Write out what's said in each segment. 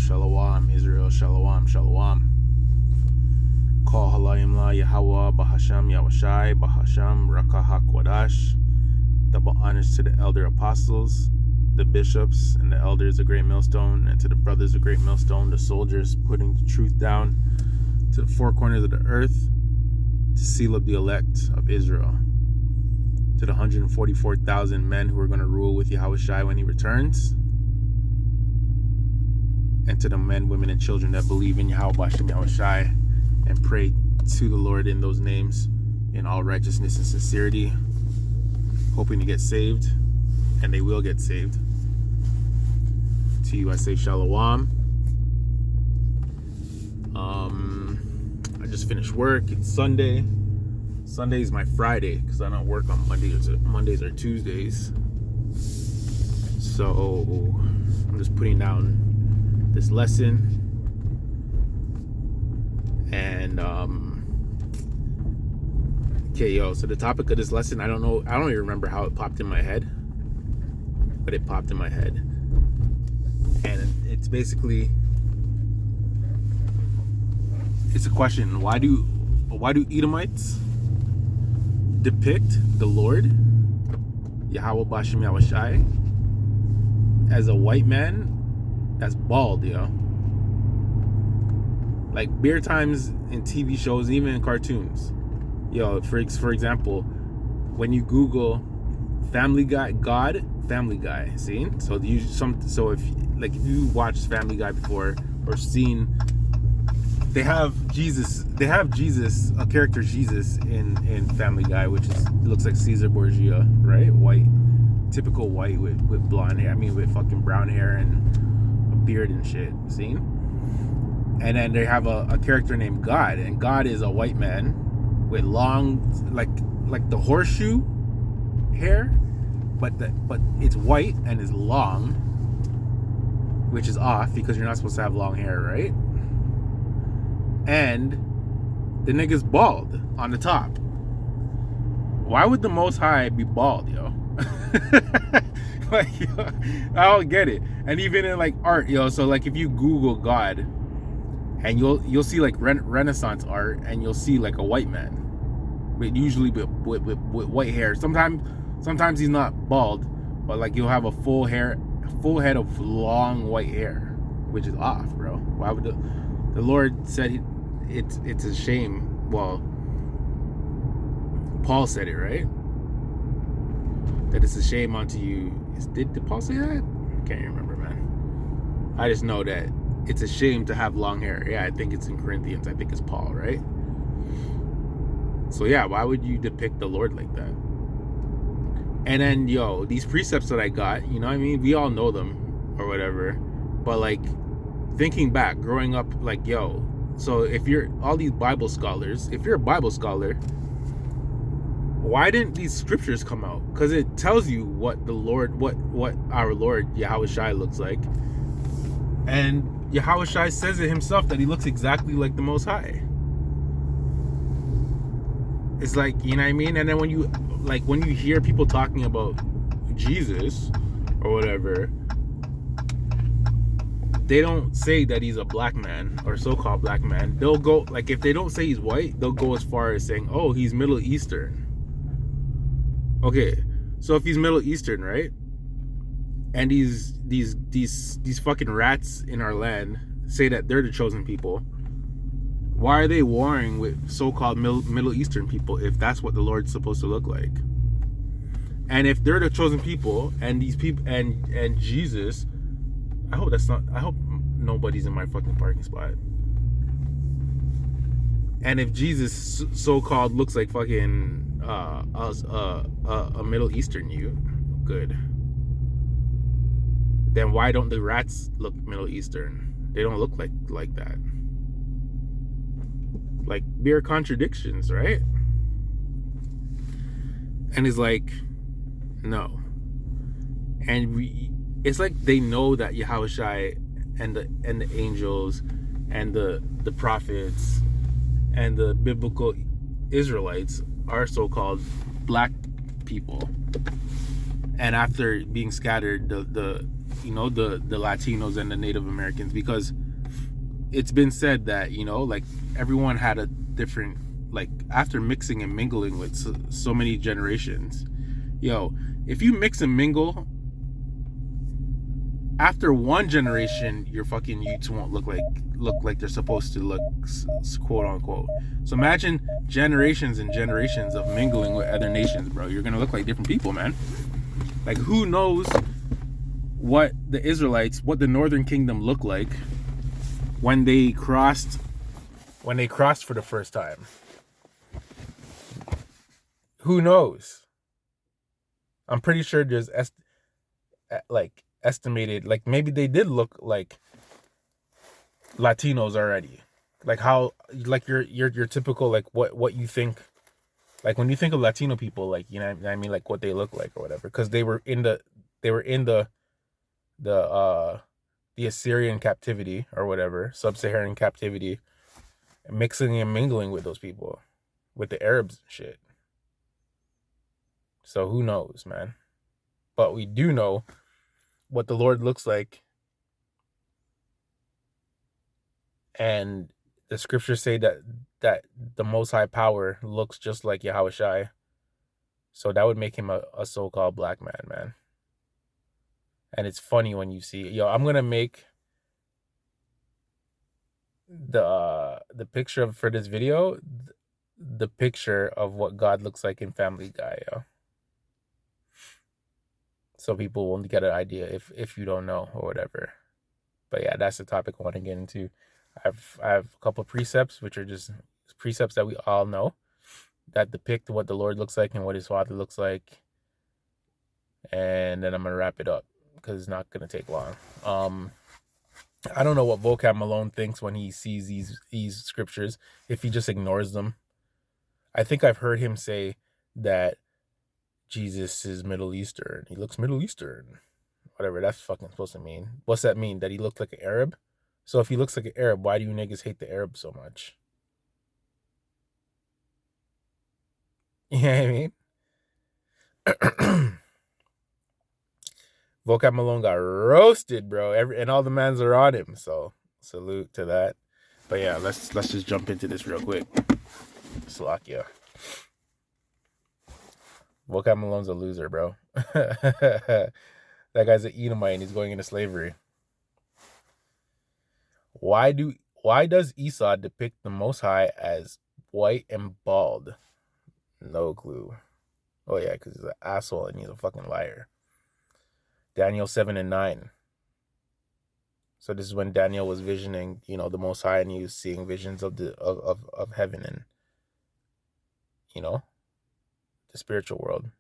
Shalom, Israel, Shalom, Shalom. Call Halayim La Yahweh, Bahasham Yahweh, Bahasham Rakah HaKodash. Double honors to the elder apostles, the bishops, and the elders of Great Millstone, and to the brothers of Great Millstone, the soldiers putting the truth down to the four corners of the earth to seal up the elect of Israel. To the 144,000 men who are going to rule with Yahushua when he returns. And to the men, women, and children that believe in Yahweh Bashem Yahushua and pray to the Lord in those names in all righteousness and sincerity, hoping to get saved, and they will get saved. To you I say Shalom. I just finished work. It's Sunday. Sunday is my Friday because I don't work on Mondays or Tuesdays. So I'm just putting down this lesson, and so the topic of this lesson, I don't even remember how it popped in my head, but it popped in my head, and it's basically, it's a question: why do Edomites depict the Lord Yahweh Bashem Yahushai as a white man that's bald, yo? Like beer times in TV shows, even in cartoons, yo. For example, when you Google Family Guy, Family Guy, see? So if you watched Family Guy before or seen, they have Jesus, a character Jesus in Family Guy, which looks like Caesar Borgia, right? White, typical white with blonde hair. I mean, with fucking brown hair and beard and shit, see? And then they have a character named God, and God is a white man with long, like the horseshoe hair, but it's white and is long, which is off because you're not supposed to have long hair, right? And the nigga's bald on the top. Why would the Most High be bald, yo? Like, yo, I don't get it. And even in like art, yo, so like if you Google God, and you'll see like Renaissance art, and you'll see like a white man, but usually with white hair. Sometimes he's not bald, but like you'll have a full head of long white hair, which is off, bro. Why would the Lord said it's a shame? Well, Paul said it, right? That it's a shame unto you. Did Paul say that? I can't remember, man. I just know that it's a shame to have long hair. Yeah, I think it's in Corinthians. I think it's Paul, right? So yeah, why would you depict the Lord like that? And then, yo, these precepts that I got, you know what I mean? We all know them or whatever. But like, thinking back, growing up, like, yo, so if you're all these Bible scholars, if you're a Bible scholar, why didn't these scriptures come out? Because it tells you what the Lord, what our Lord Yahushua looks like. And Yahushua says it himself that he looks exactly like the Most High. It's like, you know what I mean? And then when you hear people talking about Jesus or whatever, they don't say that he's a black man or so-called black man. They'll go, like, if they don't say he's white, they'll go as far as saying, oh, he's Middle Eastern. Okay, so if he's Middle Eastern, right? And these fucking rats in our land say that they're the chosen people, why are they warring with so-called Middle Eastern people if that's what the Lord's supposed to look like? And if they're the chosen people, and these people and Jesus, I hope nobody's in my fucking parking spot. And if Jesus so-called looks like fucking a Middle Eastern youth, good. Then why don't the rats look Middle Eastern? They don't look like that. Like, mere contradictions, right? And it's like, no. And it's like they know that Yahushua and the angels and the prophets and the biblical Israelites are so-called black people. And after being scattered, the the Latinos and the Native Americans, because it's been said that like everyone had a different, like after mixing and mingling with so many generations, if you mix and mingle after one generation, your fucking youths won't look like they're supposed to look, quote unquote. So imagine generations and generations of mingling with other nations, bro. You're gonna look like different people, man. Like, who knows what the Northern Kingdom looked like when they crossed for the first time? Who knows? I'm pretty sure there's estimated, like maybe they did look like Latinos already, like how, like your typical, like what you think, like when you think of Latino people, like what I mean, like what they look like or whatever, because they were in the Assyrian captivity or whatever, sub-Saharan captivity, mixing and mingling with those people, with the Arabs and shit. So who knows, man? But we do know what the Lord looks like, and the scriptures say that the Most High Power looks just like Yahushai. So that would make him a so-called black man. And it's funny when you see, I'm gonna make the picture for this video, the picture of what God looks like in Family Guy, so people will get an idea if you don't know or whatever. But yeah, that's the topic I want to get into. I have a couple of precepts, which are just precepts that we all know, that depict what the Lord looks like and what his Father looks like. And then I'm going to wrap it up because it's not going to take long. I don't know what Vocab Malone thinks when he sees these scriptures, if he just ignores them. I think I've heard him say that Jesus is Middle Eastern. He looks Middle Eastern. Whatever that's fucking supposed to mean. What's that mean? That he looked like an Arab? So if he looks like an Arab, why do you niggas hate the Arabs so much? You know what I mean? Vocab Malone got roasted, bro. And all the mans are on him. So salute to that. But yeah, let's just jump into this real quick. Slovakia. Vocab Malone's a loser, bro. That guy's an Edomite and he's going into slavery. Why does Esau depict the Most High as white and bald? No clue. Oh yeah, because he's an asshole and he's a fucking liar. Daniel 7 and 9. So this is when Daniel was visioning, the Most High, and he was seeing visions of heaven and, the spiritual world.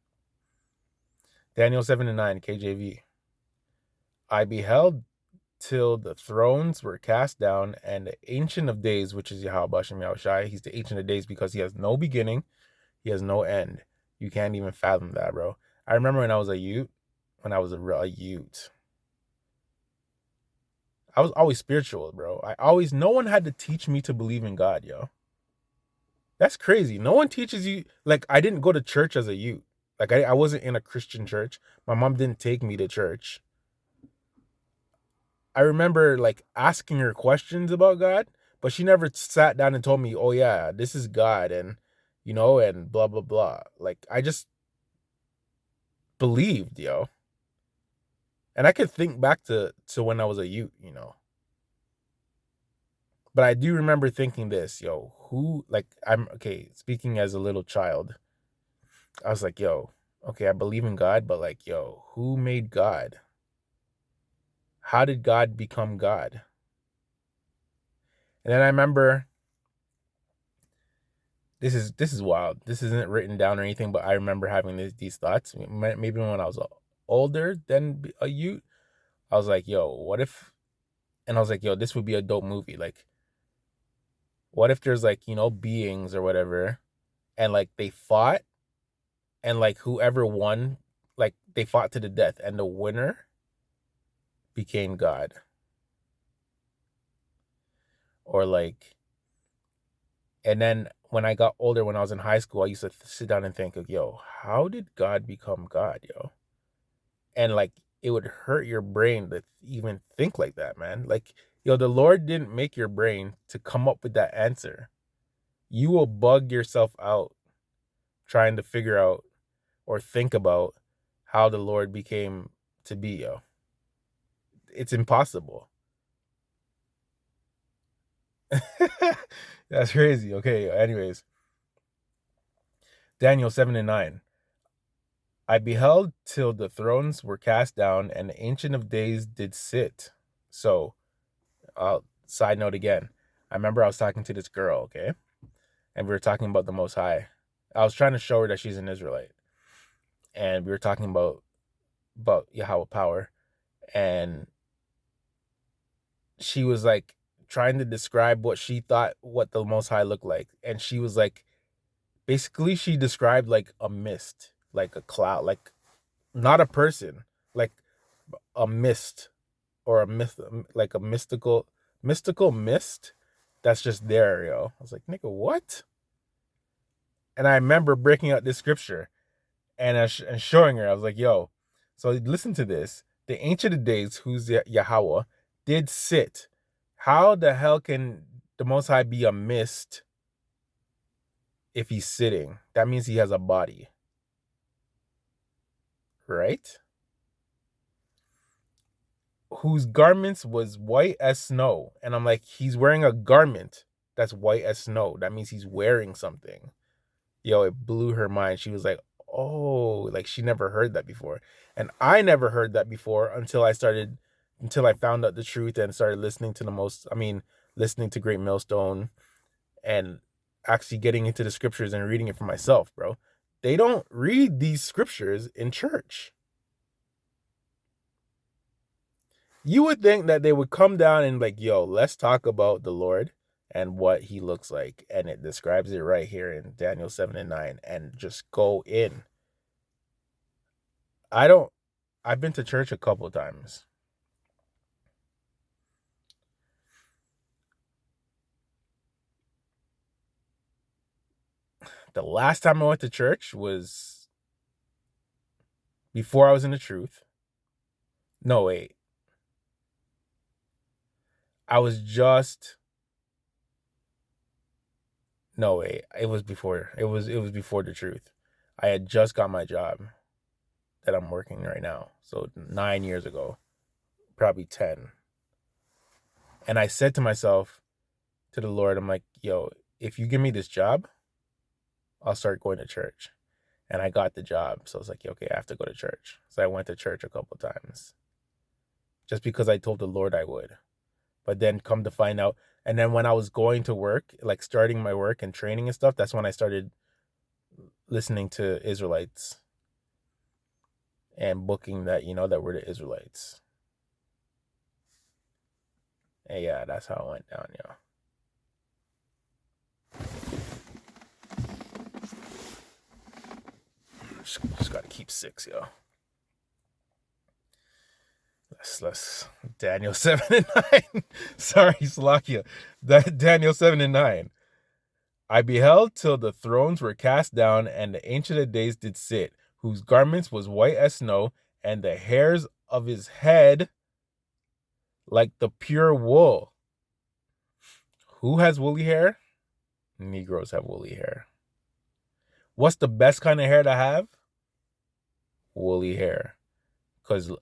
Daniel 7 and 9, KJV. I beheld till the thrones were cast down, and the Ancient of Days, which is Yahweh Bashem Yahushai, he's the Ancient of Days because he has no beginning, he has no end. You can't even fathom that, bro. I remember when I was a youth, I was always spiritual, bro. No one had to teach me to believe in God, yo. That's crazy. No one teaches you, like, I didn't go to church as a youth. Like, I wasn't in a Christian church. My mom didn't take me to church. I remember, like, asking her questions about God, but she never sat down and told me, oh, yeah, this is God, and, and blah, blah, blah. Like, I just believed, yo. And I could think back to when I was a youth, But I do remember thinking this, yo, speaking as a little child, I was like, yo, okay, I believe in God, but like, yo, who made God? How did God become God? And then I remember, this is wild. This isn't written down or anything, but I remember having these thoughts. Maybe when I was older than a youth, I was like, yo, what if? And I was like, yo, this would be a dope movie. Like, what if there's like, beings or whatever, and like they fought, and like whoever won, like they fought to the death, and the winner became God. Or like, and then when I got older, when I was in high school, I used to sit down and think, yo, how did God become God, yo? And like, it would hurt your brain to even think like that, man. Like, the Lord didn't make your brain to come up with that answer. You will bug yourself out trying to figure out or think about how the Lord became to be, yo. It's impossible. That's crazy. Okay, anyways. Daniel 7 and 9. I beheld till the thrones were cast down, and the Ancient of Days did sit. So, side note again. I remember I was talking to this girl, okay? And we were talking about the Most High. I was trying to show her that she's an Israelite. And we were talking about Yahweh power. And she was like trying to describe what she thought what the Most High looked like. And she was like, basically she described like a mist, like a cloud, like not a person, like a mist or a myth, like a mystical mist that's just there, yo. I was like, nigga, what? And I remember breaking out this scripture and showing her. I was like, yo, so listen to this. The Ancient of Days, who's Yahweh, did sit. How the hell can the Most High be a mist if he's sitting? That means he has a body. Right? Whose garments was white as snow. And I'm like, he's wearing a garment that's white as snow. That means he's wearing something. Yo, it blew her mind. She was like, oh, like she never heard that before. And I never heard that before until I found out the truth and started listening to Great Millstone and actually getting into the scriptures and reading it for myself, bro. They don't read these scriptures in church. You would think that they would come down and like, yo, let's talk about the Lord and what he looks like. And it describes it right here in Daniel 7 and 9 and just go in. I've been to church a couple of times. The last time I went to church was before I was in the truth. No, wait. I was just No, wait. It was before. It was before the truth. I had just got my job that I'm working right now. So 9 years ago, probably 10. And I said to myself, to the Lord, I'm like, yo, if you give me this job, I'll start going to church. And I got the job. So I was like, okay, I have to go to church. So I went to church a couple times. Just because I told the Lord I would. But then come to find out. And then when I was going to work, like starting my work and training and stuff, that's when I started listening to Israelites and booking that, that we're the Israelites. And yeah, that's how it went down, yo. Just gotta keep 6, yo. Let's Daniel 7 and 9. Sorry, Salakia. Daniel 7 and 9. I beheld till the thrones were cast down, and the Ancient of Days did sit, whose garments was white as snow, and the hairs of his head like the pure wool. Who has woolly hair? Negroes have woolly hair. What's the best kind of hair to have? Woolly hair. Because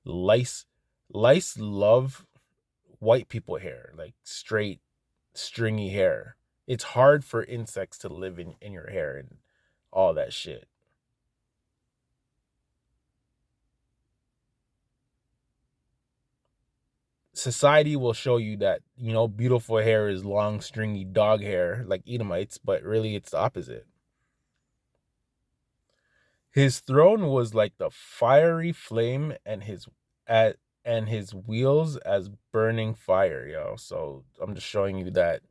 lice love white people hair, like straight, stringy hair. It's hard for insects to live in your hair and all that shit. Society will show you that, beautiful hair is long, stringy dog hair like Edomites, but really it's the opposite. His throne was like the fiery flame, and his wheels as burning fire, yo. So I'm just showing you that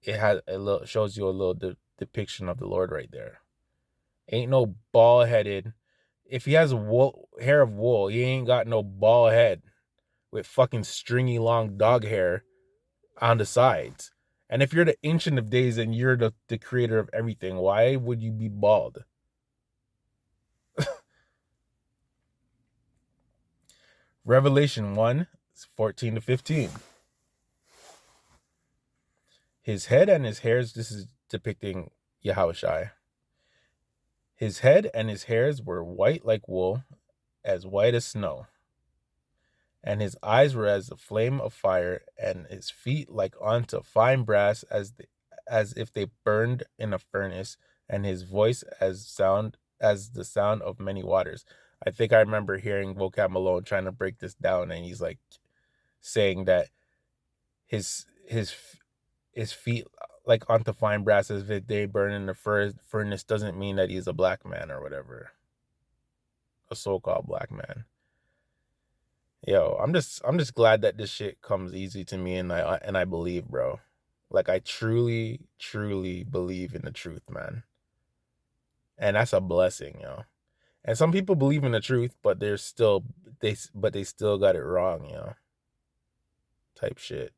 it shows you a little depiction of the Lord right there. Ain't no bald headed. If he has hair of wool, he ain't got no bald head with fucking stringy long dog hair on the sides. And if you're the Ancient of Days and you're the creator of everything, why would you be bald? Revelation 1:14-15. His head and his hairs, this is depicting Yahushua. His head and his hairs were white like wool, as white as snow. And his eyes were as a flame of fire, and his feet like unto fine brass, as if they burned in a furnace, and his voice as the sound of many waters. I think I remember hearing Vocab Malone trying to break this down, and he's like saying that his feet like onto fine brass, as if they burn in the furnace, doesn't mean that he's a black man or whatever, a so-called black man. Yo, I'm just glad that this shit comes easy to me, and I believe, bro. Like, I truly believe in the truth, man. And that's a blessing, yo. And some people believe in the truth, but they still got it wrong, yo. Type shit.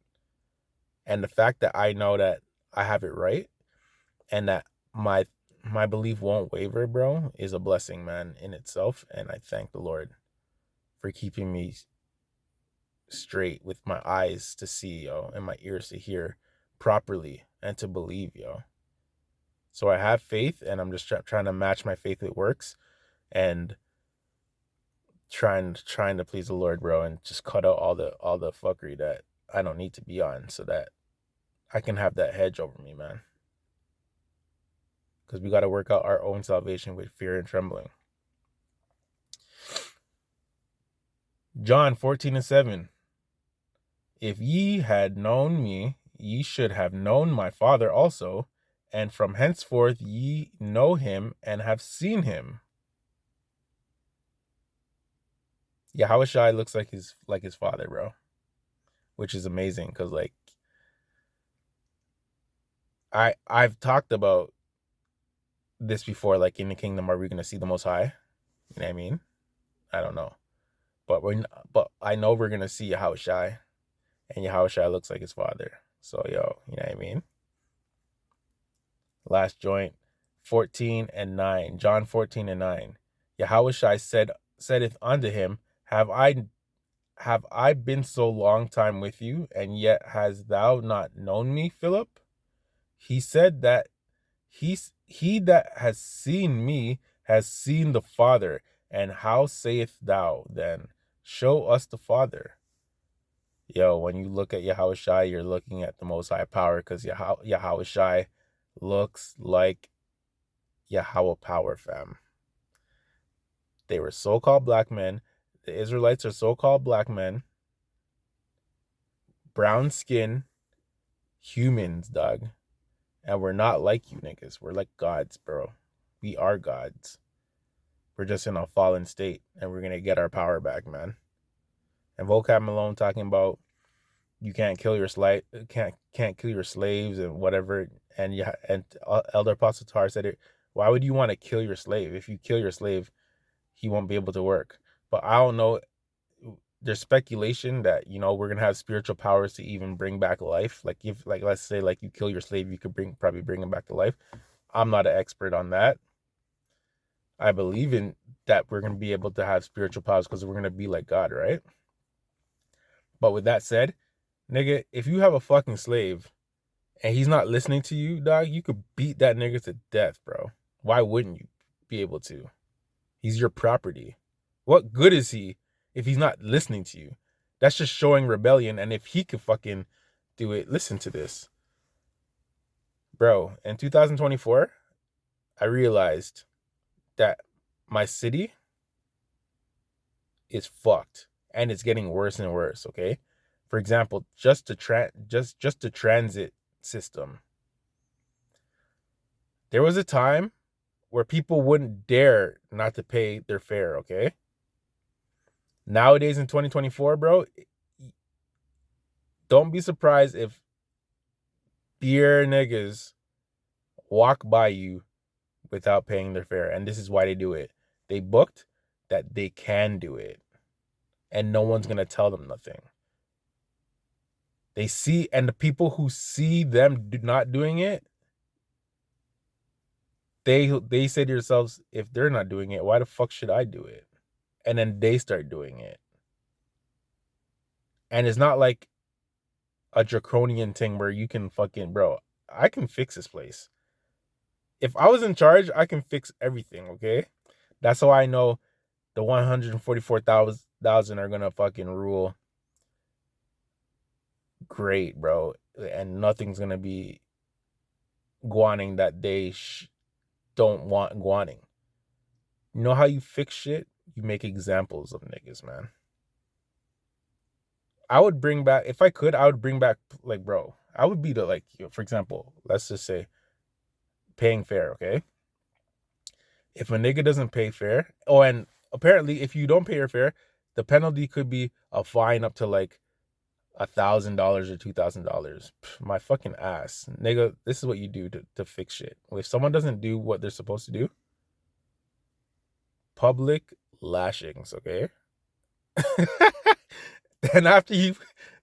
And the fact that I know that I have it right, and that my belief won't waver, bro, is a blessing, man, in itself. And I thank the Lord for keeping me straight with my eyes to see, yo, and my ears to hear properly and to believe, yo. So I have faith, and I'm just trying to match my faith with works, and trying to please the Lord, bro, and just cut out all the fuckery that I don't need to be on, so that I can have that hedge over me, man. Because we got to work out our own salvation with fear and trembling. John 14:7. If ye had known me, ye should have known my Father also, and from henceforth ye know him and have seen him. Yahushua looks like his father, bro, which is amazing, because like I've talked about this before, like, in the kingdom, are we going to see the Most High? You know what I mean? I don't know, but I know we're going to see Yahushua, and Yahushua looks like his father. So, yo, you know what I mean? Last joint, 14:9. John 14:9. Yahushua saideth unto him, Have I been so long time with you, and yet hast thou not known me, Philip? He said that he that has seen me has seen the Father. And how sayest thou then, Show us the Father? Yo, when you look at Yahushua, you're looking at the Most High Power, because Yahushua looks like Yahweh Power, fam. They were so-called black men. The Israelites are so-called black men. Brown skin humans, dog. And we're not like you niggas. We're like gods, bro. We are gods. We're just in a fallen state, and we're gonna get our power back, man. And Vocab Malone talking about you can't kill your can't kill your slaves and whatever. And yeah, and Elder Apostle Tar said it. Why would you want to kill your slave? If you kill your slave, he won't be able to work. But I don't know. There's speculation that, you know, we're gonna have spiritual powers to even bring back life. Like, if, like, let's say, like, you kill your slave, you could probably bring him back to life. I'm not an expert on that. I believe in that we're gonna be able to have spiritual powers because we're gonna be like God, right? But with that said, nigga, if you have a fucking slave and he's not listening to you, dog, you could beat that nigga to death, bro. Why wouldn't you be able to? He's your property. What good is he if he's not listening to you? That's just showing rebellion. And if he could fucking do it, listen to this. Bro, in 2024, I realized that my city is fucked, and it's getting worse and worse, okay? For example, just the transit system. There was a time where people wouldn't dare not to pay their fare, okay? Nowadays in 2024, bro, don't be surprised if beer niggas walk by you without paying their fare. And this is why they do it. They booked that they can do it, and no one's going to tell them nothing. They see, and the people who see them not doing it, they say to themselves, if they're not doing it, why the fuck should I do it? And then they start doing it. And it's not like a draconian thing where you can fucking, bro, I can fix this place. If I was in charge, I can fix everything, okay? That's how I know the 144,000 are gonna fucking rule great, bro. And nothing's gonna be guaning that they don't want guaning. You know how you fix shit? You make examples of niggas, man. I would bring back, if I could, I would bring back, like, bro, I would be the, like, for example, let's just say paying fair, okay? If a nigga doesn't pay fair, oh, and apparently if you don't pay your fare, the penalty could be a fine up to like $1,000 or $2,000. My fucking ass, nigga. This is what you do to fix shit. If someone doesn't do what they're supposed to do, public lashings, okay? then after you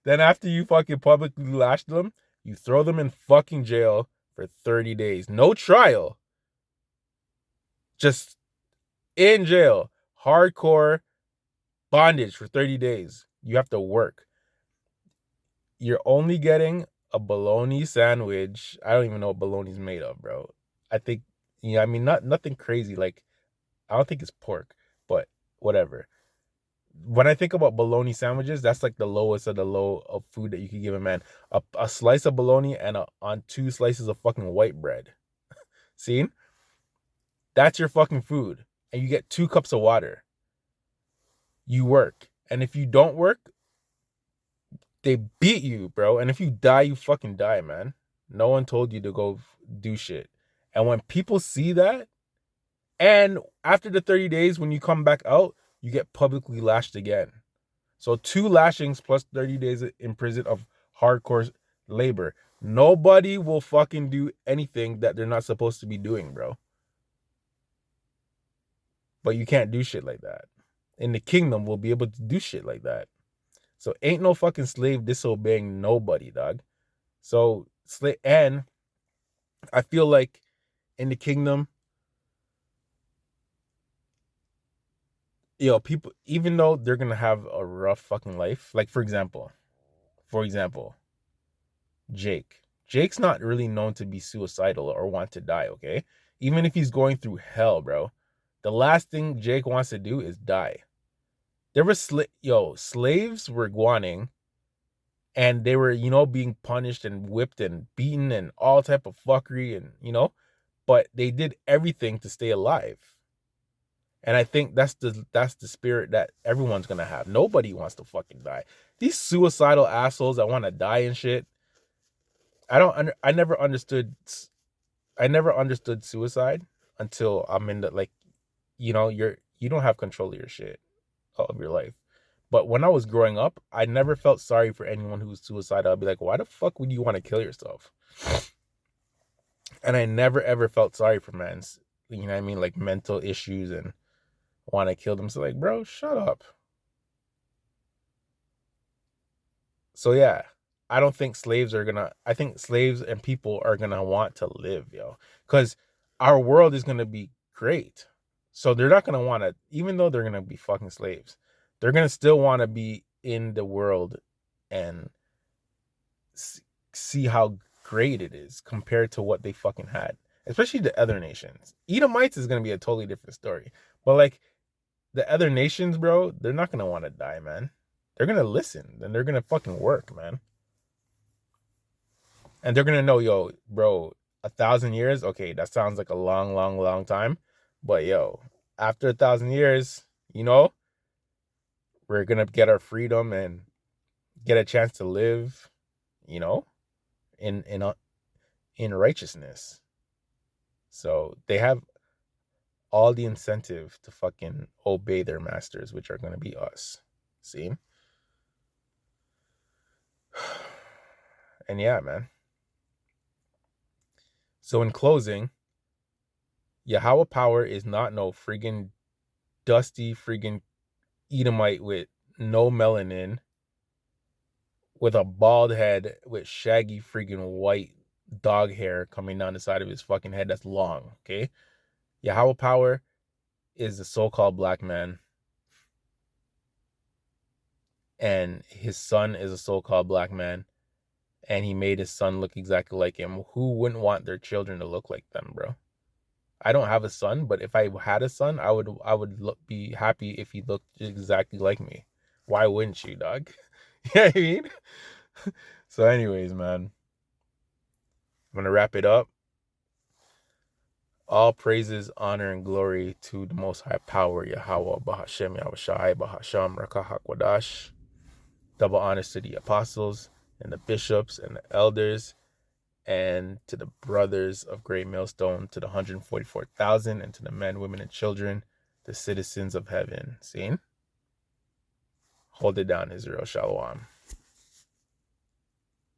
then after you fucking publicly lash them, you throw them in fucking jail for 30 days. No trial. Just in jail. Hardcore bondage for 30 days. You have to work. You're only getting a bologna sandwich. I don't even know what bologna's made of, bro. I think, I mean, nothing crazy. Like, I don't think it's pork, but whatever. When I think about bologna sandwiches, that's like the lowest of the low of food that you could give a man. A slice of bologna and on 2 slices of fucking white bread. See? That's your fucking food. And you get 2 cups of water. You work. And if you don't work, they beat you, bro. And if you die, you fucking die, man. No one told you to go do shit. And when people see that, and after the 30 days, when you come back out, you get publicly lashed again. So 2 lashings plus 30 days in prison of hardcore labor. Nobody will fucking do anything that they're not supposed to be doing, bro. But you can't do shit like that. In the kingdom, we'll be able to do shit like that. So ain't no fucking slave disobeying nobody, dog. So and I feel like in the kingdom, people, even though they're gonna have a rough fucking life, like for example, Jake's not really known to be suicidal or want to die, okay? Even if he's going through hell, bro, the last thing Jake wants to do is die. There was slaves were guaning, and they were, being punished and whipped and beaten and all type of fuckery, and but they did everything to stay alive. And I think that's the spirit that everyone's gonna have. Nobody wants to fucking die. These suicidal assholes that want to die and shit. I never understood suicide until I'm in the, like, you don't have control of your shit, of your life. But when I was growing up, I never felt sorry for anyone who was suicidal. I'd be like, why the fuck would you want to kill yourself? And I never ever felt sorry for men's, like mental issues and want to kill them. So like, bro, shut up. So yeah, I think slaves and people are gonna want to live, because our world is gonna be great. So they're not gonna want to, even though they're gonna be fucking slaves, they're gonna still want to be in the world and see how great it is compared to what they fucking had, especially the other nations. Edomites is gonna be a totally different story, but like the other nations, bro, they're not gonna want to die, man. They're gonna listen and they're gonna fucking work, man. And they're gonna know, yo, bro, 1,000 years, okay, that sounds like a long, long, long time, but yo, after 1,000 years, we're gonna get our freedom and get a chance to live, in righteousness. So they have all the incentive to fucking obey their masters, which are gonna be us. See? And yeah, man. So in closing, Yahweh power is not no friggin' dusty friggin' Edomite with no melanin, with a bald head, with shaggy friggin' white dog hair coming down the side of his fucking head that's long, okay? Yahweh power is the so-called black man and his son is a so-called black man, and he made his son look exactly like him. Who wouldn't want their children to look like them, bro? I don't have a son, but if I had a son, I would be happy if he looked exactly like me. Why wouldn't you, dog? You know what I mean? So anyways, man, I'm going to wrap it up. All praises, honor, and glory to the Most High Power, Yahweh, Bahashem, Yahushai, Bahasham, Rakahakwadash. Double honors to the apostles and the bishops and the elders, and to the brothers of Great Millstone, to the 144,000, and to the men, women, and children, the citizens of heaven. Seen? Hold it down, Israel. Shalom.